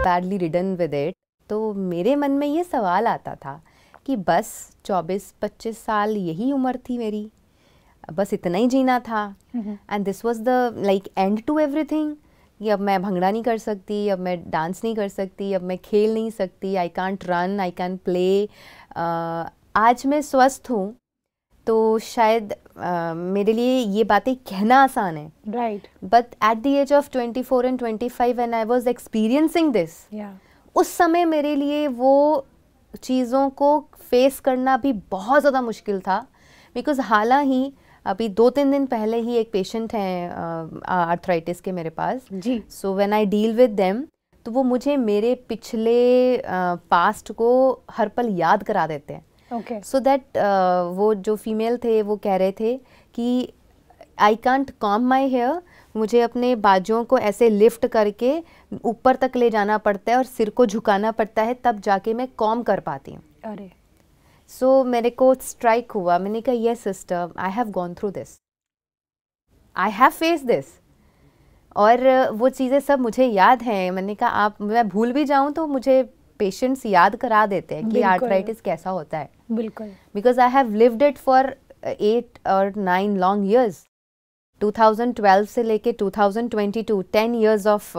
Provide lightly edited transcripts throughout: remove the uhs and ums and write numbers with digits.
Badly ridden with it. तो मेरे मन में ये सवाल आता था कि बस 24-25 साल यही उम्र थी मेरी, बस इतना ही जीना था, and this was the like end to everything, कि अब मैं भंगड़ा नहीं कर सकती, अब मैं डांस नहीं कर सकती, अब मैं खेल नहीं सकती, I can't run, I can play. आज मैं स्वस्थ हूँ तो शायद मेरे लिए ये बातें कहना आसान है, right, but at the age of 24 and 25 when I was experiencing this, उस समय मेरे लिए वो चीज़ों को फेस करना भी बहुत ज़्यादा मुश्किल था। बिकॉज हालांकि अभी 2-3 दिन पहले ही एक पेशेंट हैं आर्थराइटिस के मेरे पास जी, so when I deal with them, तो वो मुझे मेरे पिछले पास्ट को हर पल याद करा देते हैं। ओके, सो दैट वो जो फीमेल थे वो कह रहे थे कि I can't comb my hair, मुझे अपने बाजुओं को ऐसे लिफ्ट करके ऊपर तक ले जाना पड़ता है और सिर को झुकाना पड़ता है, तब जाके मैं कॉम कर पाती हूँ। अरे, सो मेरे को स्ट्राइक हुआ, मैंने कहा yes sister, I have gone through this, I have face this, और वो चीज़ें सब मुझे याद हैं। मैंने कहा आप, मैं भूल भी जाऊँ तो मुझे पेशेंट्स याद करा देते हैं कि आर्थराइटिस कैसा होता है, बिल्कुल, because I have lived it for 8 और 9 लॉन्ग ईयर्स, 2012 से लेके 2022, 10 years ऑफ।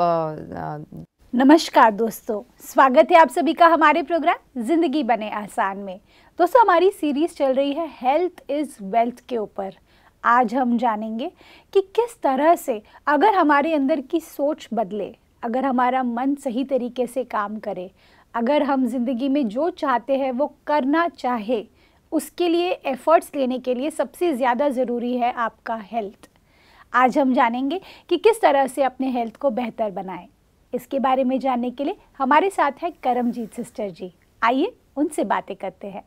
नमस्कार दोस्तों, स्वागत है आप सभी का हमारे प्रोग्राम जिंदगी बने आसान में। दोस्तों, हमारी सीरीज चल रही है हेल्थ इज वेल्थ के ऊपर। आज हम जानेंगे कि किस तरह से अगर हमारे अंदर की सोच बदले, अगर हमारा मन सही तरीके से काम करे, अगर हम जिंदगी में जो चाहते हैं वो करना चाहे, उसके लिए एफर्ट्स लेने के लिए सबसे ज़्यादा ज़रूरी है आपका हेल्थ। आज हम जानेंगे कि किस तरह से अपने हेल्थ को बेहतर बनाएं। इसके बारे में जानने के लिए हमारे साथ है करमजीत सिस्टर जी। आइए उनसे बातें करते हैं।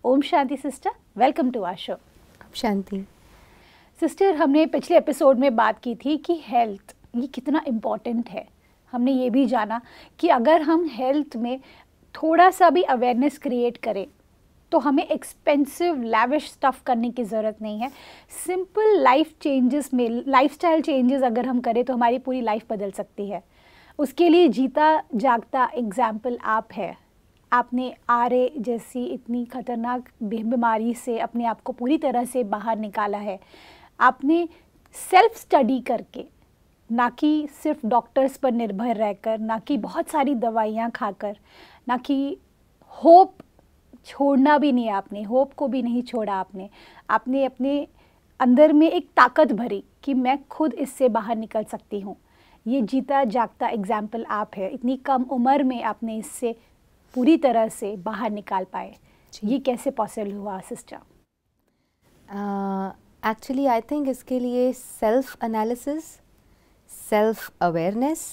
ओम शांति sister, welcome to our show. Shanti sister, हमने पिछले एपिसोड में बात की थी कि हेल्थ ये कितना इम्पॉर्टेंट है। हमने ये भी जाना कि अगर हम हेल्थ में थोड़ा सा भी अवेयरनेस क्रिएट करें तो हमें एक्सपेंसिव लैविश स्टफ़ करने की ज़रूरत नहीं है। सिंपल लाइफ चेंजेस में, लाइफस्टाइल चेंजेस अगर हम करें तो हमारी पूरी लाइफ बदल सकती है। उसके लिए जीता जागता एग्जाम्पल आप है। आपने आरए जैसी इतनी खतरनाक बीमारी से अपने आप को पूरी तरह से बाहर निकाला है। आपने सेल्फ स्टडी करके, ना कि सिर्फ डॉक्टर्स पर निर्भर रहकर, ना कि बहुत सारी दवाइयाँ खाकर, ना कि होप छोड़ना भी नहीं, आपने होप को भी नहीं छोड़ा। आपने अपने अंदर में एक ताकत भरी कि मैं खुद इससे बाहर निकल सकती हूँ। ये जीता जागता एग्जाम्पल आप है। इतनी कम उम्र में आपने इससे पूरी तरह से बाहर निकाल पाए। ये कैसे पॉसिबल हुआ सिस्टर? एक्चुअली आई थिंक इसके लिए सेल्फ एनालिसिस, सेल्फ अवेयरनेस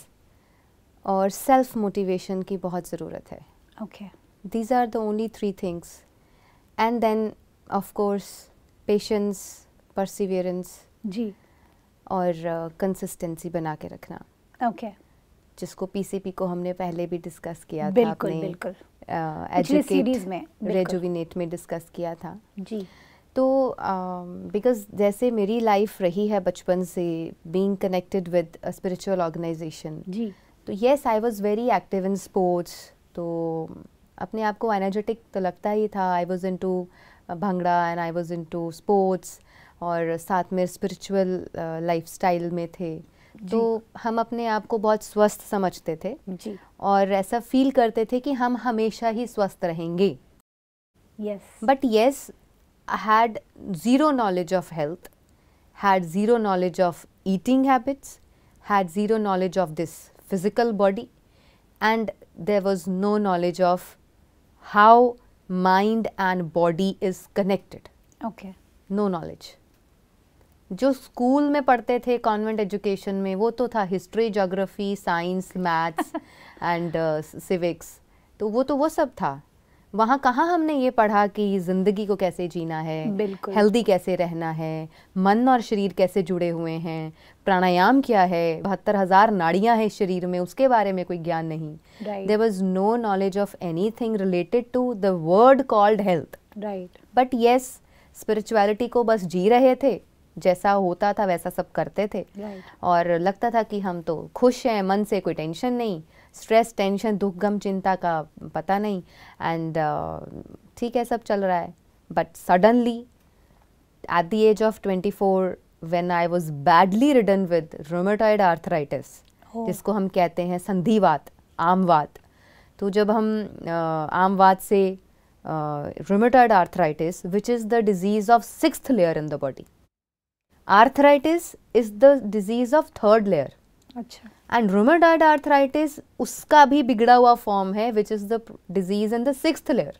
और सेल्फ मोटिवेशन की बहुत ज़रूरत है। Okay, These are the only 3 things, and then of course patience, perseverance जी, और कंसिस्टेंसी बना के रखना। ओके, जिसको पीसीपी को हमने पहले भी डिस्कस किया था, बिल्कुल अपने बिल्कुल एजुकेट सीरीज में रेजुविनेट में डिस्कस किया था जी। तो बिकॉज जैसे मेरी लाइफ रही है बचपन से being connected with a spiritual organisation जी, तो yes I was very active in sports, तो अपने आप को एनर्जेटिक तो लगता ही था। I was into bhangra and I was into sports, और साथ में स्पिरिचुअल लाइफस्टाइल में थे, तो हम अपने आप को बहुत स्वस्थ समझते थे जी, और ऐसा फील करते थे कि हम हमेशा ही स्वस्थ रहेंगे। Yes, but yes, I had zero knowledge of health, had zero knowledge of eating habits, had zero knowledge of this physical body, and there was no knowledge of how mind and body is connected. Okay, No knowledge. जो school में पढ़ते थे convent education में वो तो था history, geography, science, maths and civics, तो वो सब था। वहाँ कहाँ हमने ये पढ़ा कि ज़िंदगी को कैसे जीना है, हेल्दी कैसे रहना है, मन और शरीर कैसे जुड़े हुए हैं, प्राणायाम क्या है, 72,000 नाड़ियाँ हैं शरीर में, उसके बारे में कोई ज्ञान नहीं। There was no knowledge of anything related to the word called health. Right, but yes, spirituality को बस जी रहे थे जैसा होता था वैसा सब करते थे और लगता था कि हम तो खुश हैं, मन से कोई टेंशन नहीं, स्ट्रेस, टेंशन, दुख, गम, चिंता का पता नहीं, एंड ठीक है सब चल रहा है. But suddenly at the age of 24 when I was badly ridden with rheumatoid arthritis, जिसको हम कहते हैं संधिवात, आमवात. तो जब हम आमवात से rheumatoid arthritis, which is the disease of 6th layer in the body, arthritis is the disease of 3rd layer. अच्छा. And rheumatoid arthritis उसका भी बिगड़ा हुआ फॉर्म है, which is the disease in the 6th layer.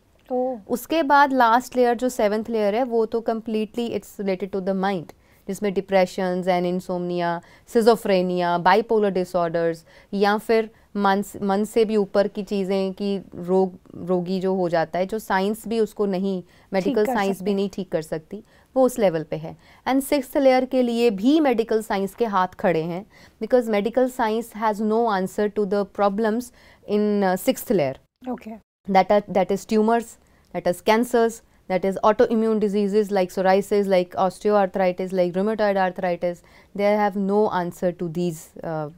उसके बाद last layer जो 7th layer है वो तो completely it's related to the mind, जिसमें depressions and insomnia, schizophrenia, bipolar disorders, या फिर मन से भी ऊपर की चीज़ें कि रोगी जो हो जाता है, जो साइंस भी उसको नहीं, मेडिकल साइंस भी नहीं ठीक कर सकती, वो उस लेवल पे है. एंड 6th लेयर के लिए भी मेडिकल साइंस के हाथ खड़े हैं, because medical science has no answer to the problems in 6th लेयर. Okay. That is tumors, that is cancers, that is autoimmune diseases like psoriasis, like osteoarthritis, like rheumatoid arthritis. They have no answer to these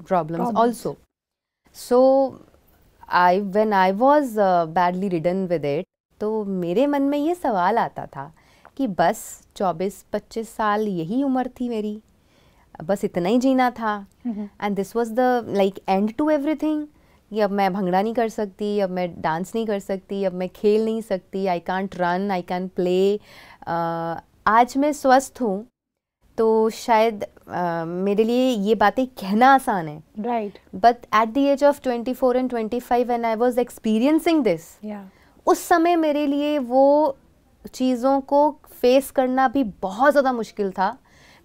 problems also. So when I was badly ridden with it, तो मेरे मन में ये सवाल आता था कि बस 24-25 साल यही उम्र थी मेरी, बस इतना ही जीना था. And this was the like end to everything, कि अब मैं भंगड़ा नहीं कर सकती, अब मैं डांस नहीं कर सकती, अब मैं खेल नहीं सकती, I can't run, I can play. आज मैं स्वस्थ हूँ तो शायद मेरे लिए ये बातें कहना आसान है, right, but at the age of 24 and 25 when I was experiencing this, उस समय मेरे लिए वो चीज़ों को फेस करना भी बहुत ज़्यादा मुश्किल था.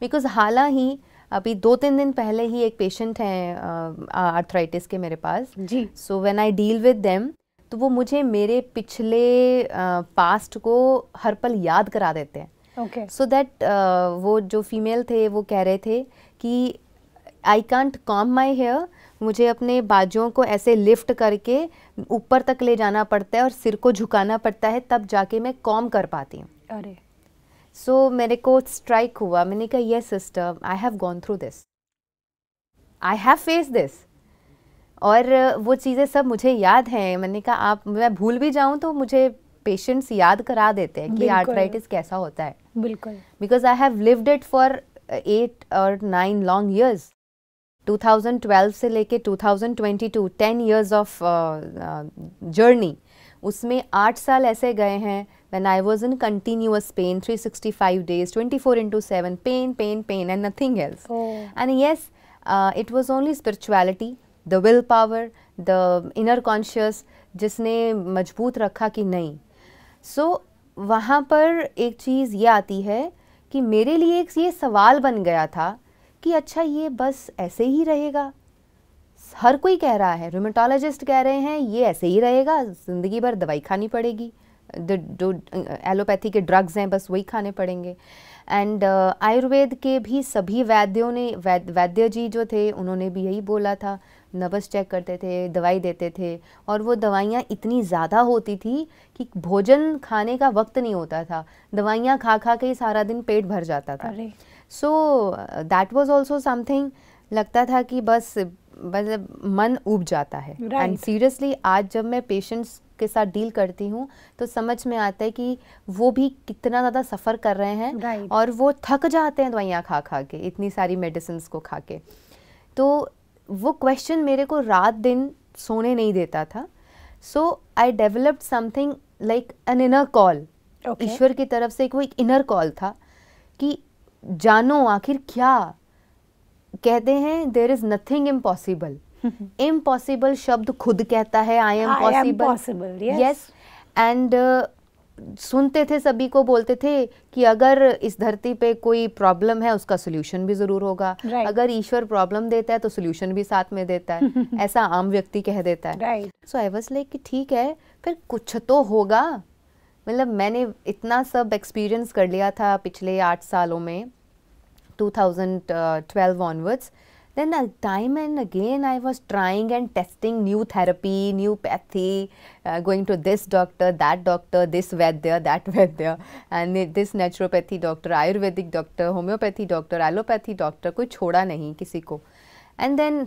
बिकॉज हालांकि अभी 2-3 दिन पहले ही एक पेशेंट हैं आर्थराइटिस के मेरे पास जी. So when I deal with them, तो वो मुझे मेरे पिछले पास्ट को हर पल याद करा देते हैं. Okay. सो दैट वो जो फीमेल थे वो कह रहे थे कि I can't comb my hair, मुझे अपने बाजुओं को ऐसे लिफ्ट करके ऊपर तक ले जाना पड़ता है और सिर को झुकाना पड़ता है, तब जाके मैं कॉम कर पाती हूँ. अरे. सो मेरे को स्ट्राइक हुआ, मैंने कहा yes sister, I have gone through this, I have face this. और वो चीज़ें सब मुझे याद हैं. मैंने कहा आप, मैं भूल भी जाऊँ तो मुझे पेशेंट्स याद करा देते हैं कि आर्थराइटिस कैसा होता है. बिल्कुल. Because I have lived it for 8 or 9 long years. 2012 से लेके 2022, 10 years ऑफ जर्नी, उसमें 8 साल ऐसे गए हैं when I was in continuous pain, 365 days, 24/7, pain, and nothing else. And yes, it was only spirituality, the willpower, the inner conscious, जिसने मजबूत रखा कि नहीं. So वहाँ पर एक चीज़ ये आती है कि मेरे लिए एक ये सवाल बन गया था कि अच्छा ये बस ऐसे ही रहेगा. हर कोई कह रहा है, रूमेटोलॉजिस्ट कह रहे हैं ये ऐसे ही रहेगा, ज़िंदगी भर दवाई खानी पड़ेगी, जो एलोपैथी के ड्रग्स हैं बस वही खाने पड़ेंगे. एंड आयुर्वेद के भी सभी वैद्यों ने, वैद्य जी जो थे उन्होंने भी यही बोला था. नब्ज चेक करते थे, दवाई देते थे, और वो दवाइयाँ इतनी ज़्यादा होती थी कि भोजन खाने का वक्त नहीं होता था, दवाइयाँ खा खा के ही सारा दिन पेट भर जाता था. So that was also something, लगता था कि बस मन ऊब जाता है. एंड सीरियसली आज जब मैं पेशेंट्स के साथ डील करती हूँ तो समझ में आता है कि वो भी कितना ज़्यादा सफ़र कर रहे हैं, और वो थक जाते हैं दवाइयाँ खा खा के, इतनी सारी मेडिसिन को खा के. तो वो क्वेश्चन मेरे को रात दिन सोने नहीं देता था. So I developed something like an inner call. ईश्वर की तरफ से कोई इनर कॉल था कि जानो आखिर क्या कहते हैं, there is nothing impossible. Impossible शब्द खुद कहता है I am possible. Yes. And सुनते थे, सभी को बोलते थे कि अगर इस धरती पे कोई प्रॉब्लम है उसका सोल्यूशन भी ज़रूर होगा. अगर ईश्वर प्रॉब्लम देता है तो सोल्यूशन भी साथ में देता है. ऐसा आम व्यक्ति कह देता है. सो आई वाज लाइक कि ठीक है, फिर कुछ तो होगा. मतलब मैंने इतना सब एक्सपीरियंस कर लिया था पिछले 8 सालों में, 2012 onwards, Then time and again I was trying and testing new therapy, new pathy, going to this doctor, this Vaidya, that Vaidya, and this naturopathy doctor, Ayurvedic doctor, homeopathy doctor, allopathy doctor, कोई छोड़ा नहीं किसी को. And then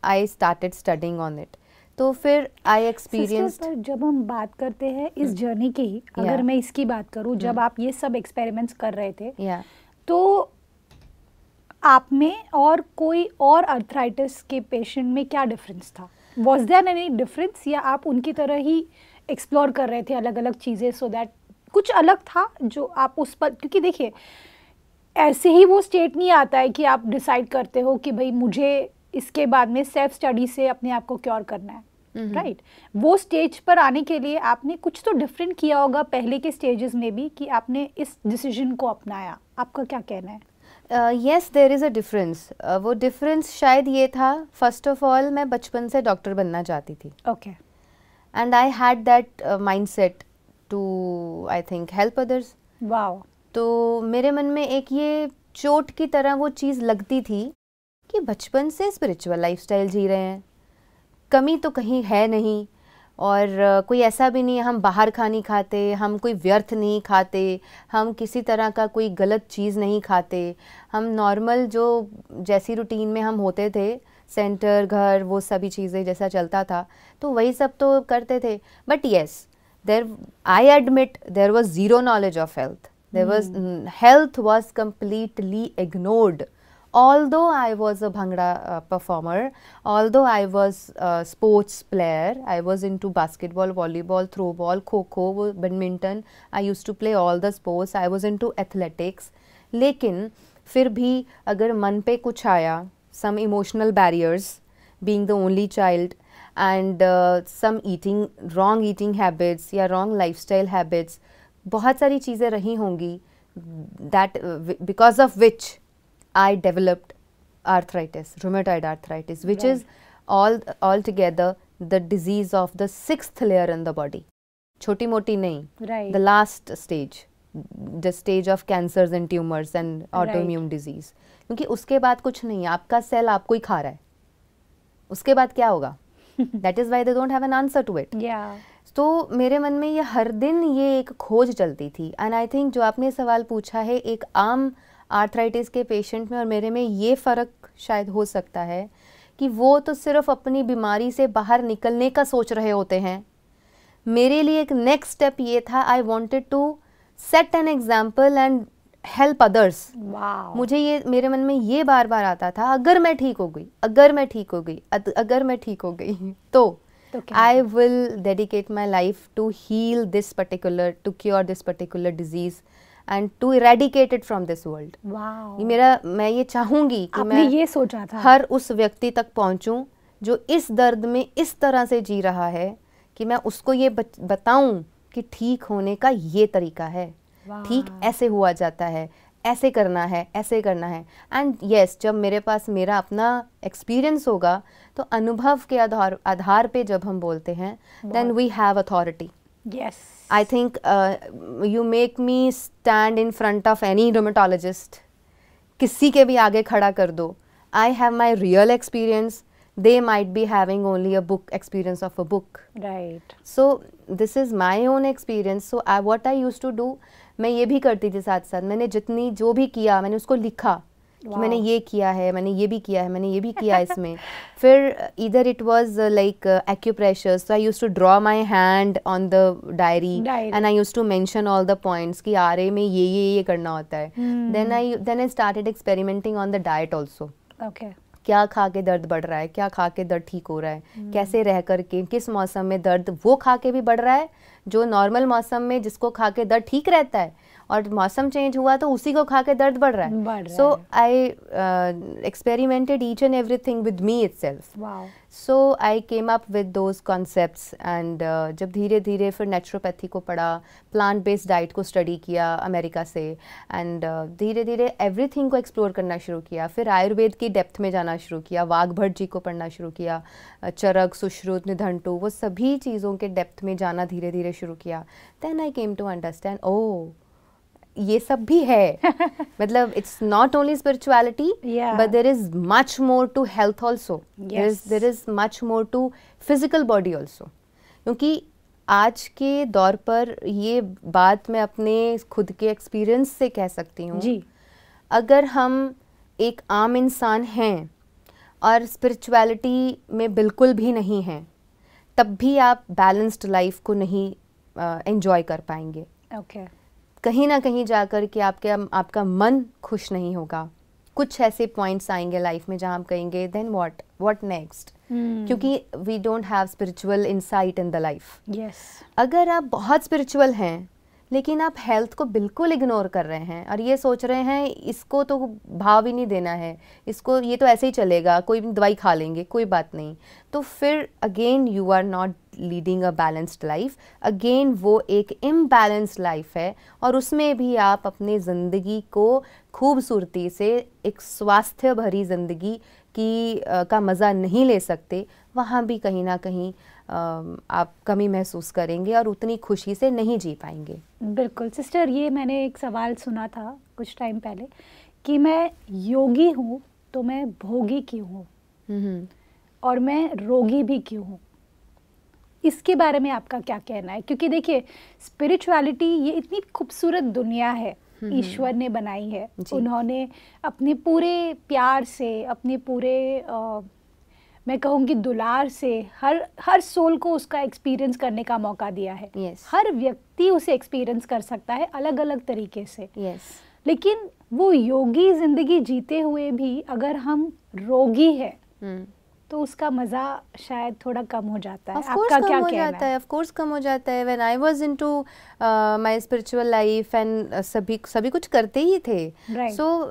I started studying on it. तो फिर I experienced. Sister, जब हम बात करते हैं इस जर्नी की ही, अगर मैं इसकी बात करूँ, जब आप ये सब एक्सपेरिमेंट्स कर रहे थे, तो आप में और कोई और अर्थराइटिस के पेशेंट में क्या डिफरेंस था? वॉज देयर एनी डिफरेंस, या आप उनकी तरह ही एक्सप्लोर कर रहे थे अलग अलग चीज़ें, सो दैट कुछ अलग था जो आप उस पर, क्योंकि देखिए ऐसे ही वो स्टेट नहीं आता है कि आप डिसाइड करते हो कि भाई मुझे इसके बाद में सेल्फ स्टडी से अपने आप को क्योर करना है, राइट? वो स्टेज पर आने के लिए आपने कुछ तो डिफरेंट किया होगा पहले के स्टेजेस में भी, कि आपने इस डिसीजन को अपनाया. आपका क्या कहना है? Yes, there is a difference. वो difference शायद ये था, first of all मैं बचपन से डॉक्टर बनना चाहती थी. Okay. And I had that mindset to, I think, help others. Wow. तो मेरे मन में एक ये चोट की तरह वो चीज़ लगती थी कि बचपन से स्पिरिचुअल लाइफस्टाइल जी रहे हैं, कमी तो कहीं है नहीं, और कोई ऐसा भी नहीं है हम बाहर खानी खाते, हम कोई व्यर्थ नहीं खाते, हम किसी तरह का कोई गलत चीज़ नहीं खाते, हम नॉर्मल जो जैसी रूटीन में हम होते थे, सेंटर, घर, वो सभी चीज़ें जैसा चलता था, तो वही सब तो करते थे. But yes, there I admit there was zero knowledge of health. There was health was completely ignored. Although I was a Bhangra performer, although I was a sports player, I was into basketball, volleyball, throw ball, kho-kho, badminton. I used to play all the sports. I was into athletics. लेकिन फिर भी अगर मन पे कुछ आया, some emotional barriers, being the only child, and some wrong eating habits या wrong lifestyle habits, बहुत सारी चीज़ें रही होंगी, that because of which I developed arthritis, rheumatoid arthritis, which is altogether the disease of the 6th layer in the body. छोटी मोटी नहीं, the last stage, the stage of cancers and tumors and autoimmune disease. क्योंकि उसके बाद कुछ नहीं है, आपका सेल आपको ही खा रहा है, उसके बाद क्या होगा? That is why they don't have an answer to it. तो मेरे मन में ये हर दिन ये एक खोज चलती थी. एंड आई थिंक जो आपने सवाल पूछा है, एक आम आर्थराइटिस के पेशेंट में और मेरे में ये फ़र्क शायद हो सकता है कि वो तो सिर्फ अपनी बीमारी से बाहर निकलने का सोच रहे होते हैं. मेरे लिए एक नेक्स्ट स्टेप ये था, I wanted to set an example and help others. मुझे ये मेरे मन में ये बार बार आता था, अगर मैं ठीक हो गई, अगर मैं ठीक हो गई, अगर मैं ठीक हो गई, तो I will dedicate my life to heal this particular, to cure this particular disease and to eradicate it from this world. Wow. मैं ये चाहूँगी कि मैं ये सोचा था हर उस व्यक्ति तक पहुँचूँ जो इस दर्द में इस तरह से जी रहा है, कि मैं उसको ये बताऊँ कि ठीक होने का ये तरीका है. ठीक ऐसे हुआ जाता है, ऐसे करना है, ऐसे करना है. एंड येस, जब मेरे पास मेरा अपना एक्सपीरियंस होगा, तो अनुभव के आधार पे जब हम बोलते हैं, then we have authority. Yes. I think you make me stand in front of any dermatologist. किसी के भी आगे खड़ा कर दो. I have my real experience. They might be having only a book experience of a book. Right. So this is my own experience. So what I used to do, मैं ये भी करती थी साथ साथ. मैंने जितनी जो भी किया, मैंने उसको लिखा. कि मैंने ये किया है, मैंने ये भी किया है, मैंने ये भी किया इसमें. फिर इधर it was like acupressure, so I used to draw my hand on the diary and I used to mention all the points कि आरे में ये करना होता है. Then I started experimenting on the diet also. Okay. क्या खा के दर्द बढ़ रहा है, क्या खा के दर्द ठीक हो रहा है, कैसे रह करके, किस मौसम में दर्द वो खा के भी बढ़ रहा है जो नॉर्मल मौसम में जिसको खा के दर्द ठीक रहता है, और मौसम चेंज हुआ तो उसी को खा के दर्द बढ़ रहा है. So I experimented each and everything with me itself. So I came up with those concepts. And जब धीरे धीरे फिर नेचुरोपैथी को पढ़ा, प्लांट बेस्ड डाइट को स्टडी किया अमेरिका से, एंड धीरे धीरे एवरीथिंग को एक्सप्लोर करना शुरू किया. फिर आयुर्वेद की डेप्थ में जाना शुरू किया, वाघभट जी को पढ़ना शुरू किया, चरक, सुश्रुत, निधंटू, वो सभी चीज़ों के डेप्थ में जाना धीरे धीरे शुरू किया. Then I came to understand, oh ये सब भी है मतलब it's not only spirituality but there is much more to health also, there is much more to physical body also. क्योंकि आज के दौर पर ये बात मैं अपने खुद के एक्सपीरियंस से कह सकती हूँ जी। अगर हम एक आम इंसान हैं और स्पिरिचुअलिटी में बिल्कुल भी नहीं हैं, तब भी आप बैलेंस्ड लाइफ को नहीं एंजॉय कर पाएंगे। कहीं ना कहीं जाकर के आपका मन खुश नहीं होगा। कुछ ऐसे पॉइंट्स आएंगे लाइफ में जहाँ हम कहेंगे देन व्हाट नेक्स्ट, क्योंकि we don't have spiritual insight in the life. अगर आप बहुत स्पिरिचुअल हैं लेकिन आप हेल्थ को बिल्कुल इग्नोर कर रहे हैं और ये सोच रहे हैं इसको तो भाव ही नहीं देना है, इसको ये तो ऐसे ही चलेगा, कोई दवाई खा लेंगे कोई बात नहीं, तो फिर again you are not leading a balanced life. Again वो एक इम्बैलेंस्ड लाइफ है और उसमें भी आप अपनी ज़िंदगी को खूबसूरती से एक स्वास्थ्य भरी ज़िंदगी की का मज़ा नहीं ले सकते। वहाँ भी कहीं ना कहीं आप कमी महसूस करेंगे और उतनी खुशी से नहीं जी पाएंगे। बिल्कुल सिस्टर, ये मैंने एक सवाल सुना था कुछ टाइम पहले कि मैं योगी हूँ तो मैं भोगी क्यों हूँ और मैं रोगी भी क्यों हूँ। इसके बारे में आपका क्या कहना है? क्योंकि देखिए स्पिरिचुअलिटी ये इतनी खूबसूरत दुनिया है, ईश्वर ने बनाई है, उन्होंने अपने पूरे प्यार से, अपने पूरे मैं कहूँगी दुलार से हर सोल को उसका एक्सपीरियंस करने का मौका दिया है। हर व्यक्ति उसे एक्सपीरियंस कर सकता है अलग अलग तरीके से। लेकिन वो योगी जिंदगी जीते हुए भी अगर हम रोगी हैं तो उसका मजा शायद थोड़ा कम हो जाता है। आपका क्या कहना है? ऑफ कोर्स कम हो जाता है। When I was into my spiritual life and सभी कुछ करते ही थे, so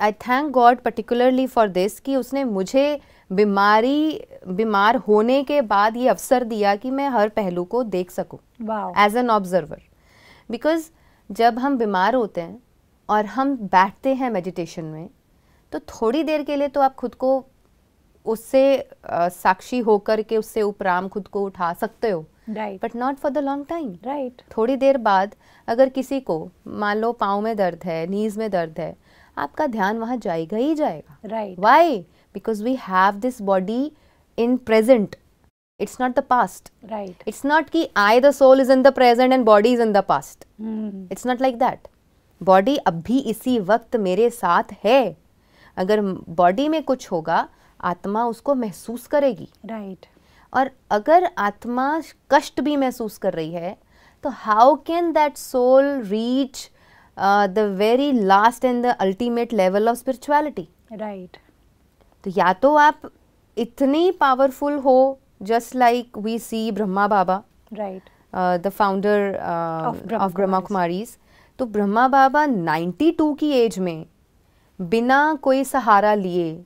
I thank God particularly for this कि उसने मुझे बीमार होने के बाद ये अवसर दिया कि मैं हर पहलू को देख सकूं एज एन ऑब्जर्वर। बिकॉज जब हम बीमार होते हैं और हम बैठते हैं मेडिटेशन में, तो थोड़ी देर के लिए तो आप खुद को उससे साक्षी होकर के उससे उपराम खुद को उठा सकते हो, but not for the long time. थोड़ी देर बाद अगर किसी को मान लो पाँव में दर्द है, नीज में दर्द है, आपका ध्यान वहाँ जाएगा ही जाएगा। Why? Because we have this body in present. It's not the past. It's not कि I the soul is in the present and body is in the past. It's not like that. Body अभी इसी वक्त मेरे साथ है। अगर body में कुछ होगा आत्मा उसको महसूस करेगी। और अगर आत्मा कष्ट भी महसूस कर रही है तो how can that soul reach the very last and the ultimate level of spirituality? तो या तो आप इतनी पावरफुल हो, just like we see Brahma Baba, the founder of Brahma Kumaris. तो ब्रह्मा बाबा 92 की एज में बिना कोई सहारा लिए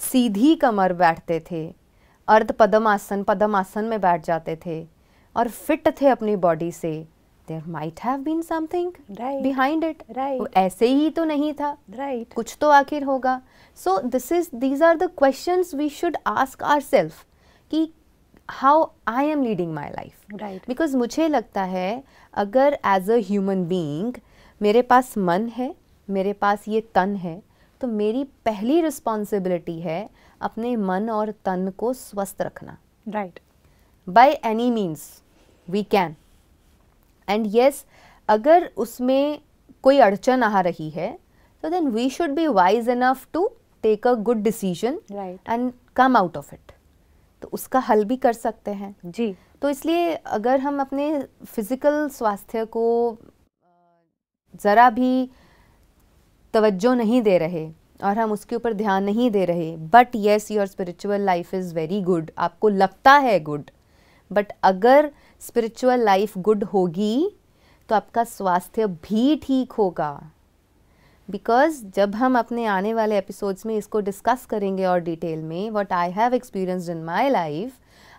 सीधी कमर बैठते थे, अर्ध पद्मासन में बैठ जाते थे और फिट थे अपनी बॉडी से। There might have been something behind it. ऐसे ही तो नहीं था, कुछ तो आखिर होगा। So these are the questions we should ask ourselves कि how I am leading my life. Because मुझे लगता है अगर as a human being मेरे पास मन है, मेरे पास ये तन है, तो मेरी पहली रिस्पॉन्सिबिलिटी है अपने मन और तन को स्वस्थ रखना। By any means we can. And yes अगर उसमें कोई अड़चन आ रही है तो then we should be wise enough to take a good decision and come out of it. तो उसका हल भी कर सकते हैं जी। तो इसलिए अगर हम अपने फिजिकल स्वास्थ्य को ज़रा भी तवज्जो नहीं दे रहे और हम उसके ऊपर ध्यान नहीं दे रहे, but yes your spiritual life is very good, आपको लगता है गुड, बट अगर स्पिरिचुअल लाइफ गुड होगी तो आपका स्वास्थ्य भी ठीक होगा। बिकॉज जब हम अपने आने वाले एपिसोड्स में इसको डिस्कस करेंगे और डिटेल में, what I have experienced in my life,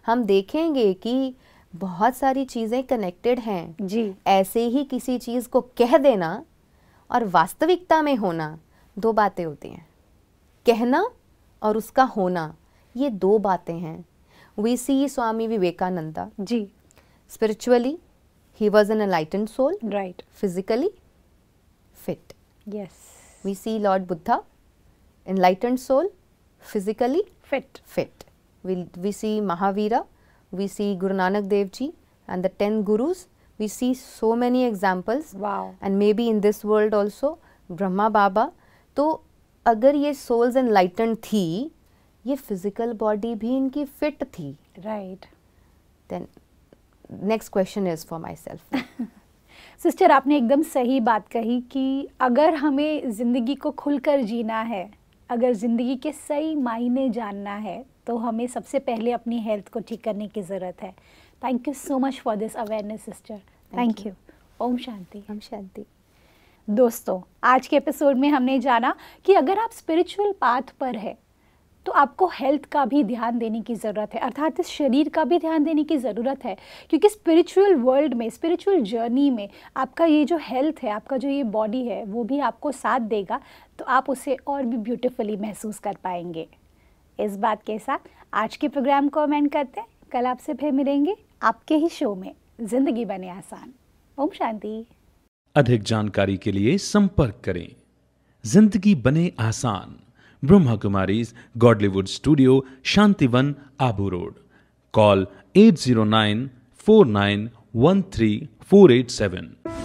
हम देखेंगे कि बहुत सारी चीज़ें कनेक्टेड हैं जी। ऐसे ही किसी चीज़ को कह देना और वास्तविकता में होना दो बातें होती हैं। कहना और उसका होना, ये दो बातें हैं। We see Swami Vivekananda ji, spiritually he was an enlightened soul, physically fit. Yes. We see Lord Buddha, enlightened soul, physically Fit. fit. We see Mahavira, we see Guru Nanak Dev Ji and the 10 Gurus. We see so many examples. Wow. And maybe in this world also, Brahma Baba. तो अगर ये souls enlightened थी, ये physical body भी इनकी fit थी. Right. Then next question is for myself. Sister, आपने एकदम सही बात कही कि अगर हमें ज़िंदगी को खुलकर जीना है, अगर ज़िंदगी के सही मायने जानना है, तो हमें सबसे पहले अपनी हेल्थ को ठीक करने की ज़रूरत है. Thank you so much for this awareness sister. Thank you. ओम शांति. ओम शांति. दोस्तों, आज के एपिसोड में हमने जाना कि अगर आप स्पिरिचुअल पाथ पर है तो आपको हेल्थ का भी ध्यान देने की ज़रूरत है, अर्थात इस शरीर का भी ध्यान देने की ज़रूरत है, क्योंकि स्पिरिचुअल वर्ल्ड में, स्पिरिचुअल जर्नी में आपका ये जो हेल्थ है, आपका जो ये बॉडी है, वो भी आपको साथ देगा, तो आप उसे और भी ब्यूटीफुली महसूस कर पाएंगे. इस बात के साथ आज के प्रोग्राम को हम एंड करते हैं. कल आपसे फिर मिलेंगे आपके ही शो में ज़िंदगी बने आसान. ओम शांति. अधिक जानकारी के लिए संपर्क करें. जिंदगी बने आसान, Brahma Kumaris Godlywood studio, Shantivan, Abu road. Call 80949134887.